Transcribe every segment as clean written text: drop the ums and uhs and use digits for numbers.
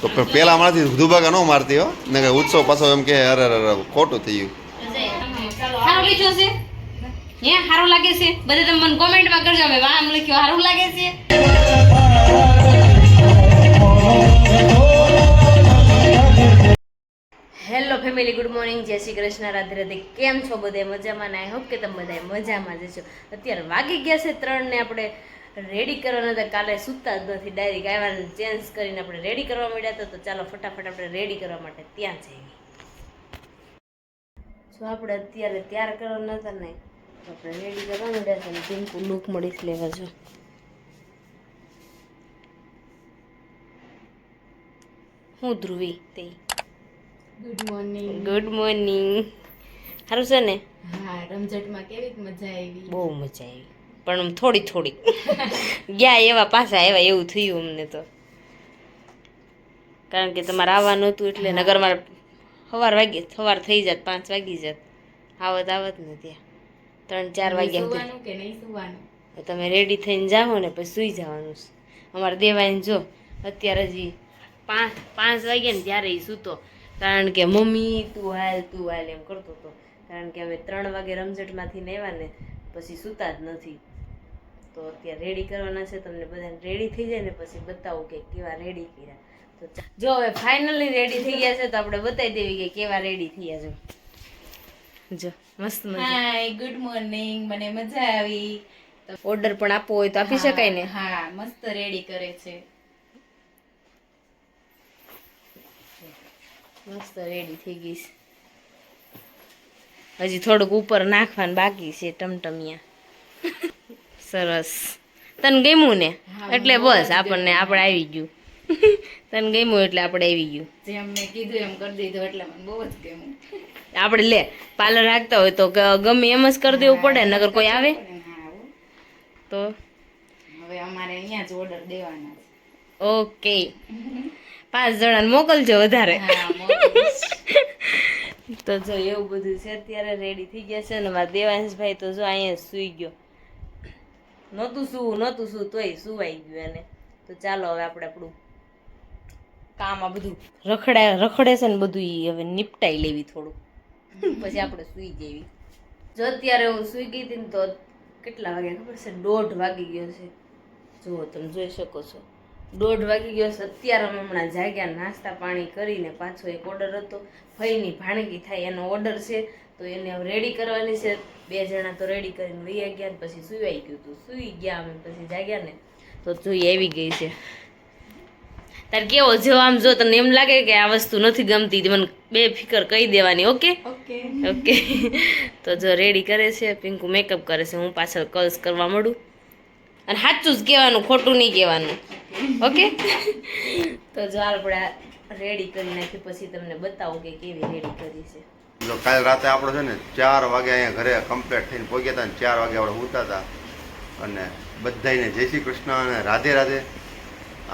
તો પેલા મારાથી ધુબાકા ન મારતી હો ને કે ઉત્સવ પાછો એમ કે અરે અરે ખોટું થઈ ગયું. સારું લીધું છે હે સારું લાગે છે બધે તમે મને કોમેન્ટમાં કરજો હવે વાહ આમ લખ્યું સારું લાગે છે. હેલો ફેમિલી, ગુડ મોર્નિંગ, જય શ્રી કૃષ્ણ, રાધે રાધે. કેમ છો બધે મજામાં? ને આઈ હોપ કે તમે બધા મજામાં જ છો. અત્યારે વાગી ગયા છે 3 ને આપણે રેડી કરવાના હતા. કાલે સૂતા જ નથી, ડાયરેક્ટ આવ્યા ચેન્જ કરીને આપણે રેડી કરવા માંડ્યા હતા. તો ચાલો ફટાફટ આપણે રેડી કરવા માટે ત્યાં જઈએ. જો આપણે અત્યારે તૈયાર કરવાના હતા ને તો આપણે રેડી કરવા માંડ્યા હતા ને પિંકુ લુક મળીશ લેવા. જો હું ધ્રુવી તે ગુડ મોર્નિંગ. Good morning. સારું છે ને? હા, રમઝટમાં કેવી મજા આવી? બહુ મજા આવી, પણ આમ થોડી ગયા એવા પાછા આવ્યા એવું થયું અમને તો. કારણ કે તમારે આવવાનું હતું એટલે નગર મારે સવાર થઈ જાત, 5 વાગી જાત. આવત ને ત્યાં 3-4 વાગ્યા સુવાનું કે નહીં સુવાનું? તમે રેડી થઈને જાઓ ને પછી સુઈ જવાનું. અમારે દેવાઈને જો અત્યારે હજી 5 વાગ્યા ને ત્યારે એ સૂતો. કારણ કે મમ્મી તું હાલ એમ કરતો હતો. કારણ કે અમે 3 વાગે રમઝટમાંથી ને આવ્યા ને પછી સૂતા જ નથી. તો અત્યારે રેડી કરવાના છે, તમને બધાને રેડી થઈ જાય ને પછી બતાવું કે કેવા રેડી કર્યા. તો જો હવે ફાઇનલી રેડી થઈ ગયા છે તો આપણે બતાવી દેવી કે કેવા રેડી થયા છે. જો મસ્ત મજા. હાય, ગુડ મોર્નિંગ. મને મજા આવી. ઓર્ડર પણ આપવો હોય તો આપી શકાય ને? હા, મસ્ત રેડી કરે છે. મસ્ત રેડી થઈ ગઈ છે. હજી થોડુંક ઉપર નાખવાનું બાકી છે, ટમટમિયા. સરસ. તને ગમ્યું ને એટલે બસ આપણે આવી ગયું. તને ગમ્યું એટલે આપણે આવી ગયું. જેમ મેં કીધું એમ કરી દીધું એટલે મને બહુ જ ગમ્યું. આપણે લે પાર્લર રાખતા હોય તો ગમે એમ જ કરી દેવું પડે, નગર કોઈ આવે તો. હવે અમારે અહીંયા જ ઓર્ડર દેવાના છે. ઓકે, 5 જણાને મોકલજો વધારે. હા, મોકલીશ. તો જો એવું બધું છે. અત્યારે રેડી થઈ ગયા છે ને મારા દેવાંશભાઈ તો જો અહીંયા સૂઈ ગયો. નહોતું સૂવું તોય સુવાઈ ગયું એને. તો ચાલો હવે આપણે આપણું કામ આ બધું રખડે છે ને બધું ઈ હવે નિપટાઈ લેવી થોડું, પછી આપણે સૂઈ જઈએ. જો અત્યારે હું સૂઈ ગઈ હતી ને તો કેટલા વાગ્યા ખબર છે? 1:30 વાગી ગયો છે. જુઓ તમે જોઈ શકો છો, 1:30 વાગી ગયો છે. અત્યારે અમે હમણાં જાગ્યા, નાસ્તા પાણી કરીને પાછો એક ઓર્ડર હતો, ફઈની ભાણગી થાય એનો ઓર્ડર છે. તો એને હવે રેડી કરવાની છે. 2 જણા તો રેડી કરીને વૈયા ગયા ને પછી સુવાઈ ગયું હતું. સુઈ ગયા અમે પછી જાગ્યા ને તો જોઈ આવી ગઈ છે. તારે કેવો જો આમ જો તને એમ લાગે કે આ વસ્તુ નથી ગમતી મને બેફિકર કહી દેવાની. Okay okay. તો જો રેડી કરે છે, પિંકુ મેકઅપ કરે છે, હું પાછળ કર્લ્સ કરવા મળું. અને સાચું જ કહેવાનું, ખોટું નહીં કહેવાનું. ઓકે. તો જો આપણે રેડી કરી નાખી પછી તમને બતાવું કે કેવી રેડી કરી છે. જો કાલ રાતે આપણે છે ને 4 વાગે અહીંયા ઘરે કમ્પ્લીટ થઈને પહોંચ્યા હતા ને 4 વાગે આપણે સૂતા હતા. અને બધાને જય શ્રી કૃષ્ણ અને રાધે રાધે.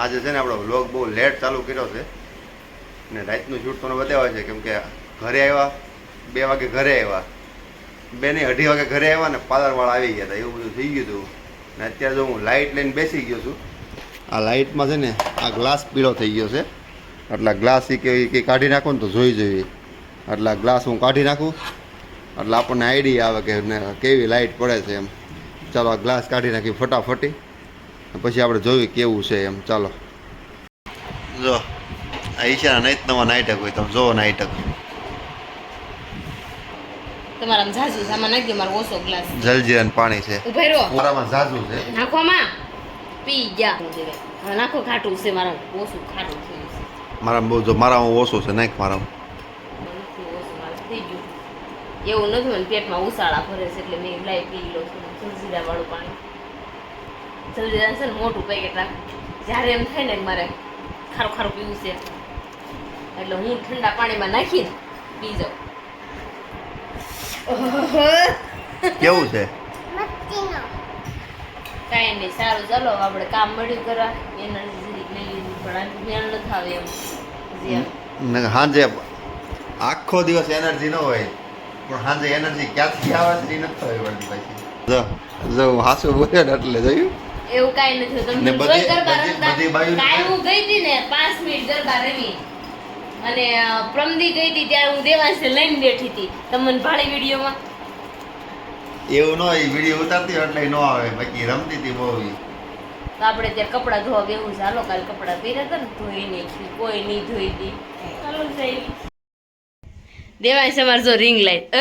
આજે છે ને આપણો વ્લોગ બહુ લેટ ચાલુ કર્યો છે ને રાતનું શૂટ તમને બતાવ્યા છે. કેમ કે ઘરે આવ્યા 2 વાગે ઘરે આવ્યા, 2 નહીં 2:30 વાગે ઘરે આવ્યા ને પાર્લરવાળા આવી ગયા હતા. એવું બધું થઈ ગયું હતું. ને અત્યારે જો હું લાઇટ લઈને બેસી ગયો છું. આ લાઇટમાં છે ને આ ગ્લાસ પીળો થઈ ગયો છે. એટલે ગ્લાસ એ કે કાઢી નાખો ને તો જોઈ જોઈએ. એટલે ગ્લાસ હું કાઢી નાખું એટલે આપણને આઈડિયા આવે કે કેવી લાઇટ પડે છે એમ. ચાલો આ ગ્લાસ કાઢી નાખી ફટાફટી, પછી આપણે જોયું કેવું છે એમ. ચાલો જો આ ઈશાના નહીં નવા નાઇટક હોય, તમે જોવો નાઇટક. તમારા ઝાઝુ સામાન નાખી દો, મારો ઓછો ગ્લાસ જલજીરાનું પાણી છે, ઉભા રહો. મારામાં ઝાઝુ છે. નાખોમાં પી ગયા. હવે નાખો, ખાટું છે મારા, ઓછું ખાટું થયું છે. મારામાં બહુ જો મારામાં ઓછું છે, નાખ મારામાં. થઈ ગયું એવું નથી, મને પેટમાં ઉસાળા ભરે છે એટલે મેં લાઈ પી લો છું જલજીરા વાળું પાણી. જલજીરા છે ને મોટું પેકેટ રાખું, જ્યારે એમ થાય ને મારે ખારું પીવું છે એટલે હું ઠંડા પાણીમાં નાખીને પી જાઉં. કેવું છે? કાંઈ નહીં, સારું. ચાલો આપણે કામ મળ્યું કરવા. એનર્જી લઈ લીધી પણ મેળ ન થાવે એમ. સાંજે આખો દિવસ એનર્જી ન હોય પણ સાંજે એનર્જી ક્યાંથી આવે છે એ નથી ખબર પડતી. પછી જો હાસુ બોલ્યો ને એટલે જોયું એવું કાંઈ નથી ને તમને બધી- જોઈ ગરબા બધી- રમતા. બધી બાજુ- કાલ હું ગઈ હતી ને 5 મિનિટ ગરબા રમી અને પ્રમદી ગઈ હતી ત્યારે હું દેવાંશને લઈને બેઠી હતી તમને ભાળી વિડીયોમાં. એવું ન હોય વિડીયો ઉતારતી હોય એટલે ન આવે બાકી રમતી હતી બહુ ઈ. તો આપણે ત્યાં કપડાં ધોવા બેવું છે. હાલો કાલ કપડાં પહેર્યા હતા ને ધોઈ નાખ્યું, કોઈ નહીં ધોઈ દી. ચાલો જઈ દેવાંશ અમારે જો રિંગ લાઈટ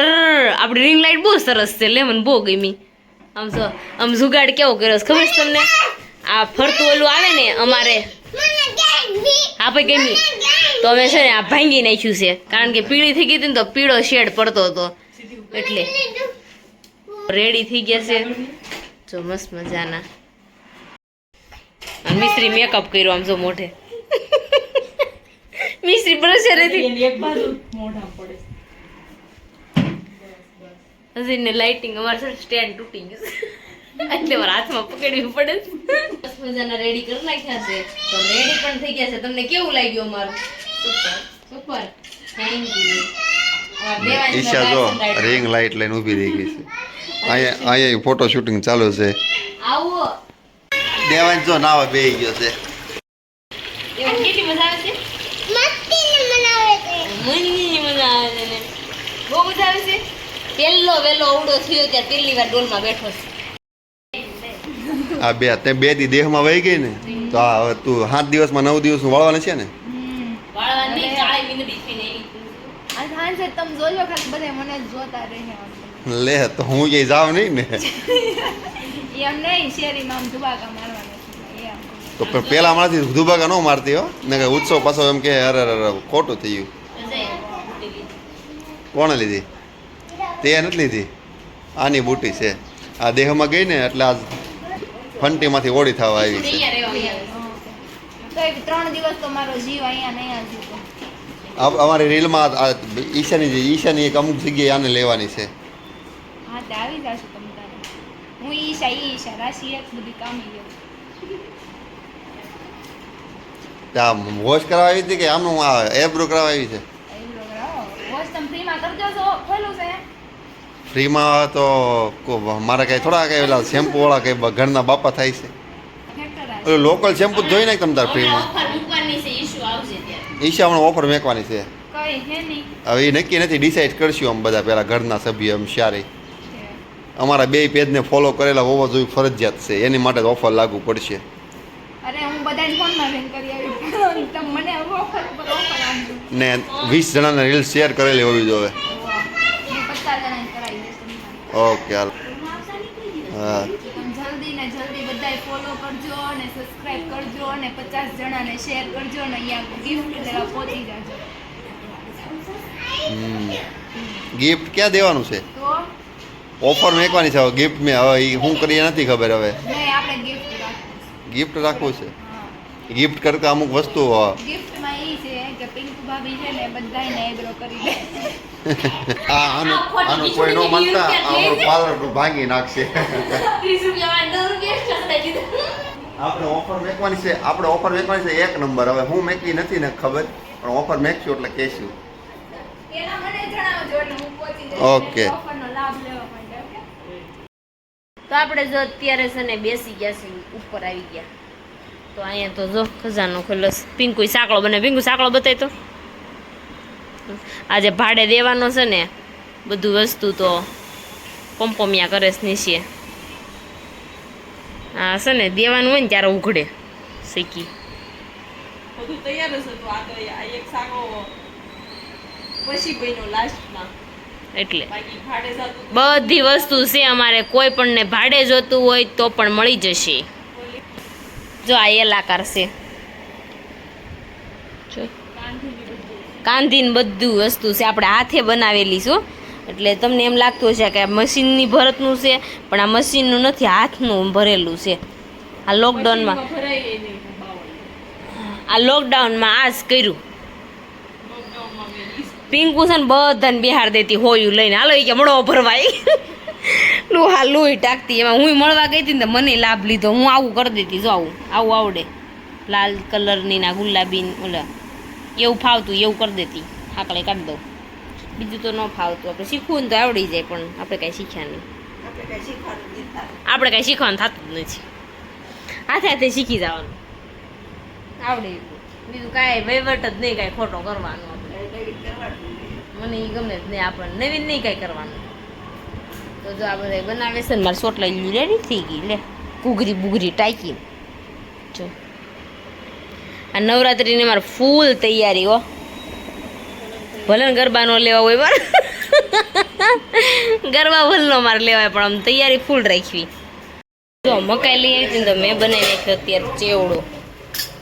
આપણી રિંગ લાઈટ બહુ સરસ છે લે મને બહુ ગમી. આમ જુગાડ કેવો કર્યો છે ખબર છે તમને? આ ફરતું ઓલું આવે ને અમારે આપણે ગમી તો અમે છે ને આ ભાંગી નાખ્યું છે કારણ કે પીળી થઈ ગઈ હતી ને તો પીળો શેડ પડતો હતો એટલે રેડી થઈ ગયા છે જો મસ્ત મજાના. અને મિસ્ત્રી મેકઅપ કર્યો આમ જો મોઢે મિસ્ત્રી બ્રશરેથી હજી ને લાઇટિંગ અમારે છે સ્ટેન્ડ તૂટી ગયું છે એટલે મારા હાથમાં પકડવી પડે છે. મસ્ત મજાના રેડી કરી નાખ્યા છે તો રેડી પણ થઈ ગયા છે. તમને કેવું લાગ્યું અમારું? Super thank you. ઈશા જો રિંગ લાઈટ લઈને ઊભી રહી ગઈ છે. અહીંયા ફોટો શૂટિંગ ચાલુ છે. આવો દેવાંશ જો નાવા બેહી ગયો છે. એમાં કેટલી મજા આવે છે? મસ્તીની મજા આવે છે ને બહુ મજા આવે છે. પેલો વેલો અવડો થયો ત્યાં પહેલી વાર ડોલમાં બેઠો છે. આ બે દી દેહમાં વહી ગઈ ને તો આ હવે તું 7 દિવસમાં 9 દિવસ વાળવાના છે ને. વાળવાની કાળી મીંદડી થઈને એવી. આ સાંજે તમે જોજો ખાલી બધા મને જ જોતા રહે લે તો હું ક્યાંય જાઉં નહીં ને એમ નહીં શેરીમાં આમ ધુબાકા મારવાના છે એમ તો પેલા મારાથી ધુબાકા ન મારતી હો ને કે ઉત્સવ પાછો એમ કે અરે ખોટું થઈ ગયું. કોણે લીધી? તે નથી લીધી. આની બુટી છે. આ દેહમાં ગઈ ને એટલે આ ફંટીમાંથી ઓળી થવા આવી છે. તૈયાર રહેવા તો 3 દિવસ તો મારો જીવ અહીંયા ને અહીંયા જીવતો. અમારી રીલમાં આ ઈશાની એક અમુક જગ્યાએ આને લેવાની છે. હા તે આવી જશે તમ તારે. હું ઈશા રાશિ એક બધી કામી ગયો. ત્યાં વોશ કરાવવા આવી હતી કે આમનું આ એબ્રો કરાવવા આવી છે? એવડો કરાવો વોશ તમે ફ્રીમાં કરી દેશો ખોલું છે ફ્રીમાં તો મારા કઈ થોડા કઈ ઓલા શેમ્પુ વાળા કઈ ઘરના બાપા થાય છે. ફેક્ટર આ ઓલું લોકલ શેમ્પુ જોઈ નાખ તમ તાર ફ્રીમાં. ઓફર મૂકવાની છે ઈશ્યુ આવશે ત્યારે. ઈશા હમણાં ઓફર મેકવાની છે. કઈ હે નહીં હવે એ નક્કી નથી ડિસાઈડ કરશું આમ બધા પેલા ઘરના સભ્ય એમ સારી અમારા બે પેજને ફોલો કરેલા હોવા જોઈએ ફરજિયાત છે એની માટે ઓફર લાગુ પડશે. અરે હું બધાને ફોનમાં રિંગ કરી આવી તમે મને ઓફર ઉપર ઓફર આપજો ને 20 જણાને રીલ શેર કરેલી હોવી જોઈએ. હું 50 જણાને કરાવી દઈશ તમને. ઓકે હાલ હા તમે જલ્દી ને જલ્દી બધાય ફોલો કરજો અને સબસ્ક્રાઇબ કરજો અને 50 જણાને શેર કરજો અને અહીંયા ગિફ્ટ લેવા પહોંચી જાજો ગિફ્ટ ક્યાં દેવાનું છે? તો ઓફર મેકવાની છે હવે ગિફ્ટ મેં હવે ઈ શું કરીએ નથી ખબર હવે નહીં આપણે ગિફ્ટ રાખવું ગિફ્ટ રાખવું છે. હા ગિફ્ટ કરતા અમુક વસ્તુ ગિફ્ટમાં એ છે કે પિંકુ ભાભી છે ને બધાયને એગ્રો કરી દે આનું કોઈ ન માનતા આપણું પાર્લર ભાંગી નાખશે. 30 રૂપિયામાં 9 રૂપિયા સસ્તા કીધું. આપણે ઓફર મેકવાની છે એક નંબર. હવે હું મેકવી નથી ને ખબર પણ ઓફર મેકશું એટલે કહેશું. એના મને જણાવજો એટલે હું પહોંચી જઈશ ઓકે. ઓફરનો લાભ લેવા માટે ઓકે તો આપણે જો અત્યારે છે ને બેસી ગયા છે ઉપર આવી ગયા તો અહીંયા તો જો ખજાનો ખુલ્લો છે. પિંકુ સાંકળો બને. પિંકુ સાંકળો બતાય તો. આજે ભાડે દેવાનો છે ને બધું વસ્તુ તો પંપમિયા કરે છે નીચે. હા છે ને દેવાનું હોય ને ત્યારે ઉઘડે શીખી બધું તૈયાર જ હતું. આ તો આ એક સાંકળો પછી બન્યો લાસ્ટમાં. એટલે બાકી ભાડે જાતું બધી વસ્તુ છે અમારે. કોઈ પણ ને ભાડે જોતું હોય તો પણ મળી જશે. જો આ એલાકાર છે જો કાંધીને બધું વસ્તુ છે આપણે હાથે બનાવેલી છું એટલે તમને એમ લાગતું હશે કે મશીનની ભરતનું છે પણ આ મશીનનું નથી હાથનું ભરેલું છે. આ લોકડાઉનમાં ભરાય નહીં બાવળ. આ લોકડાઉનમાં આ જ કર્યું. લોકડાઉનમાં મેં 20 પિંકુ છે ને બધાને બિહાર દેતી હોયું લઈને હાલો એ કે મળો ભરવાય લોહા લોહી ટાકતી. એમાં હું મળવા ગઈ હતી ને તો મને લાભ લીધો. હું આવું કરી દેતી જો આવું આવડે લાલ કલરની ના ગુલાબી ઓલા એવું ફાવતું એવું કરી દેતી. હાકલે કાઢી દઉં. બીજું તો ન ફાવતું. આપણે શીખવું ને તો આવડી જાય પણ આપણે કાંઈ શીખ્યા નહીં. આપણે કાંઈ શીખવાનું થતું જ નથી. હાથે હાથે શીખી જવાનું આવડે એટલું. બીજું કાંઈ વહીવટ જ નહીં, કાંઈ ખોટો કરવાનો મને એ ગમે જ નહીં, આપણને નવીન નહીં કાંઈ કરવાનું. તો જો આ બધા બનાવે છે ને મારે સોટલા રેડી થઈ ગઈ લે ઘૂઘરી બુઘરી ટાંકી જો. આ નવરાત્રિની મારે ફૂલ તૈયારી હો, ભલે ને ગરબા નો લેવા હોય બરાબર ગરબા ભલનો મારે લેવાય પણ આમ તૈયારી ફૂલ રાખવી. જો મકાઈ લઈ આવી હતી તો મેં બનાવી નાખ્યો અત્યારે ચેવડો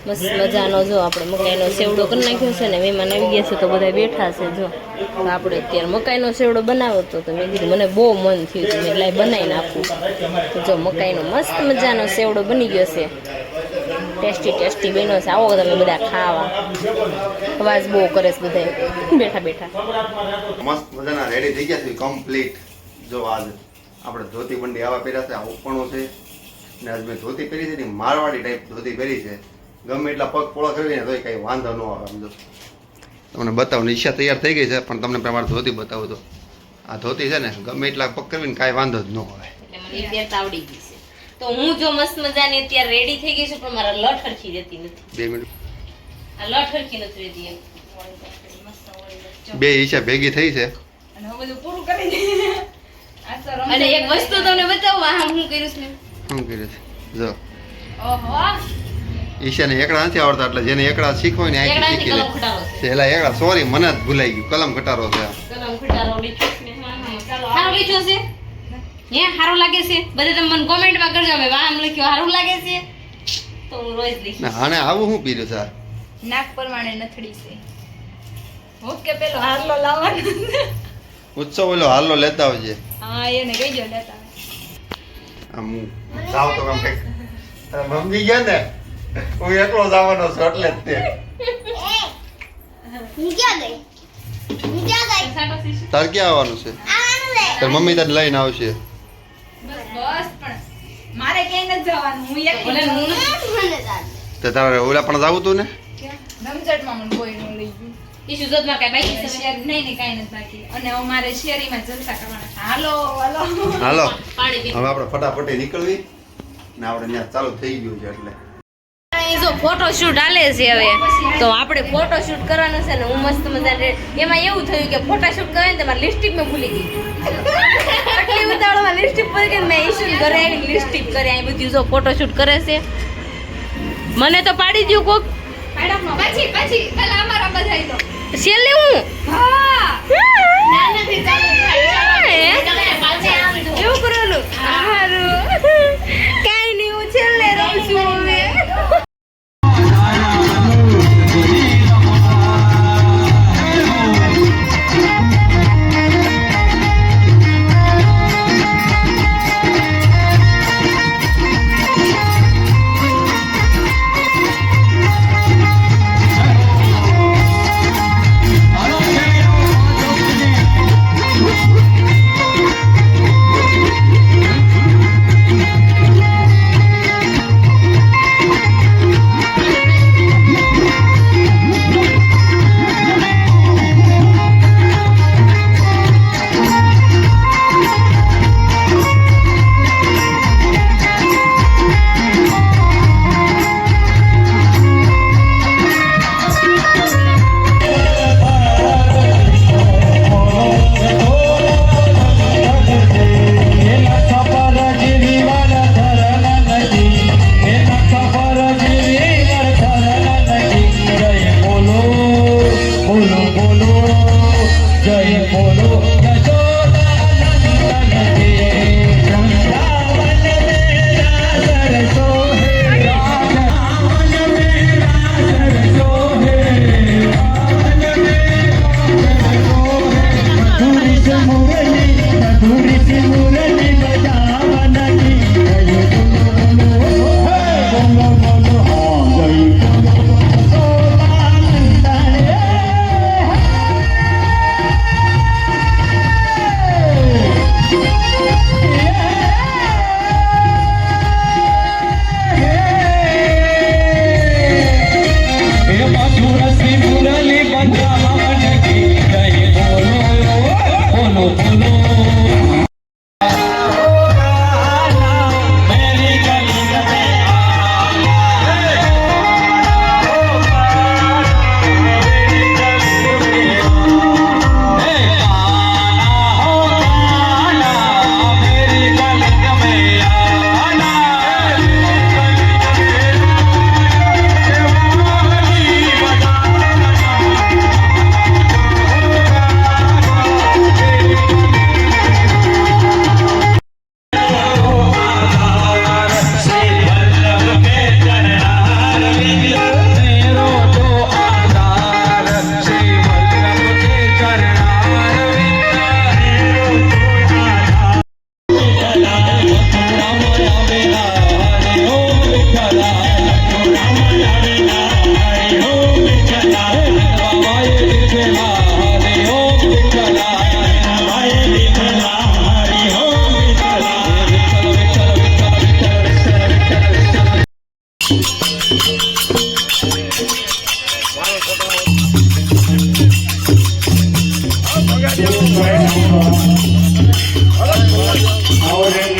મસ્ત મજાનો. જો આપણે મકાઈનો સેવડો કરી નાખ્યો છે ને મહેમાન આવી ગયા છે તો બધા બેઠા છે. જો તો આપણે અત્યારે મકાઈનો સેવડો બનાવ્યો હતો તો મેં કીધું મને બહુ મન થયું હતું મેં લાઈ બનાવી નાખું. તો જો મકાઈનો મસ્ત મજાનો સેવડો બની ગયો છે, ટેસ્ટી ટેસ્ટી બન્યો છે. આવો તમે બધા ખાવા. અવાજ બહુ કરે છે બધા બેઠા બેઠા. મસ્ત મજાના રેડી થઈ ગયા છે કમ્પ્લીટ. જો આજ આપણે ધોતી બંડી આવા પહેર્યા છે, આ ઉપણું છે ને આજ મેં ધોતી પહેરી છે ને મારવાડી ટાઈપ ધોતી પહેરી છે. ગમે એટલા પગ પોળા કરી ને તોય કઈ વાંધો ન આવે. સમજો તમને બતાવું, ઈચ્છા તૈયાર થઈ ગઈ છે પણ તમને તમારે ધોતી બતાવું તો આ ધોતી છે ને ગમે એટલા પગ કરીને કાંઈ વાંધો જ ન આવે. એટલે મને અત્યારે આવડી ગઈ છે. તો હું જો મસ્ત મજાની અત્યારે રેડી થઈ ગઈ છું પણ મારા લટ હરખી રહેતી નથી. 2 મિનિટ આ લટ હરખી નથી રહેતી એમ. બે ઈચ્છા ભેગી થઈ છે. અને હવે બધું પૂરું કરી દઈએ. આ તો રમઝાન અને એક વસ્તુ તમને બતાવું આ હું કર્યું છે શું કર્યું છે જો ઓહો ઈશાને એકડા નથી આવડતા એટલે જેને એકડા શીખવાય ને આખી એકડાથી શીખી લે. કલમ ખટારો છે. છેલ્લા એકડા સોરી મને જ ભૂલાઈ ગયું, કલમ ઘટારો છે આ. કલમ ખટારો લીધો છે. સારું લીધું છે હે સારું લાગે છે. બધે તમે મને કોમેન્ટમાં કરજો અમે વાહ આમ લખ્યું સારું લાગે છે તો હું રોજ લખીશ. ને આને આવું શું પીર્યું છે આ? નાક પરમાણે નથડી છે. ઓકે પેલો હારલો લાવવાનો. ઉત્સવ ઓલો હાલો લેતા આવજે. હા એને કહીજો લેતા. આમ હું જાવ તો આમ કઈક મમ્મી ગયા ને હું એકલો જવાનો છું એટલે જ તે તાર ક્યાં આવવાનું છે? તાર મમ્મી તને લઈને આવશે. બસ પણ મારે ક્યાંય નથી જવાનું. હું ભલે એકલી હું તો તારે ઓલા પણ જવું તું ને? રમઝટમાં મને કોઈ ન લઈ ગયું. ઈશુ જોતમાં કાંઈ બાકી છે શેર નહીં કાંઈ નથી બાકી. અને અમારે શેરીમાં જલસા કરવાના છે. હાલો હાલો હાલો પાણી પી. હવે આપણે ફટાફટ નીકળવી ને આપણે ત્યાં ચાલુ થઈ ગયું છે એટલે અહીં જો ફોટોશૂટ હાલે છે હવે તો આપણે ફોટોશૂટ કરવાનું છે ને હું મસ્ત મજાને એમાં એવું થયું કે ફોટોશૂટ કરે ને તમારે લિપસ્ટિક મેં ભૂલી ગઈ આટલી ઉતાવળમાં લિપસ્ટિક પર કે મેં ઈશુ ઘરે આવી લિપસ્ટિક કરે આ બધું જો ફોટોશૂટ કરે છે. મને તો પાડી દ્યું કોક પછી પેલા અમારા બધાય તો છેલ્લે હું હા નાનાથી ચાલુ એવું કરેલું સારું કાંઈ નહીં હું છેલ્લે રહું છું હવે.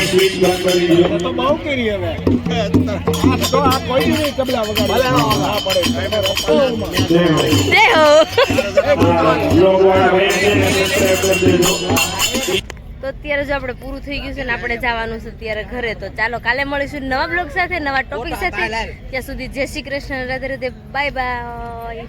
સ્વિચ બંધ કરી દીધો. તો બહુ કરી હવે આ તો આ કોઈ નહીં તબલા વગાડે હા પડે જય હો. જય હો આ બ્લોગવાળા બેન છે એને સબસ્ક્રાઇબ કરી દેજો. તો અત્યારે જો આપણે પૂરું થઈ ગયું છે ને આપણે જવાનું છે અત્યારે ઘરે. તો ચાલો કાલે મળીશું નવા બ્લોગ સાથે, નવા ટોપિક સાથે. ત્યાં સુધી જય શ્રી કૃષ્ણ, રાધે રાધે, બાય બાય.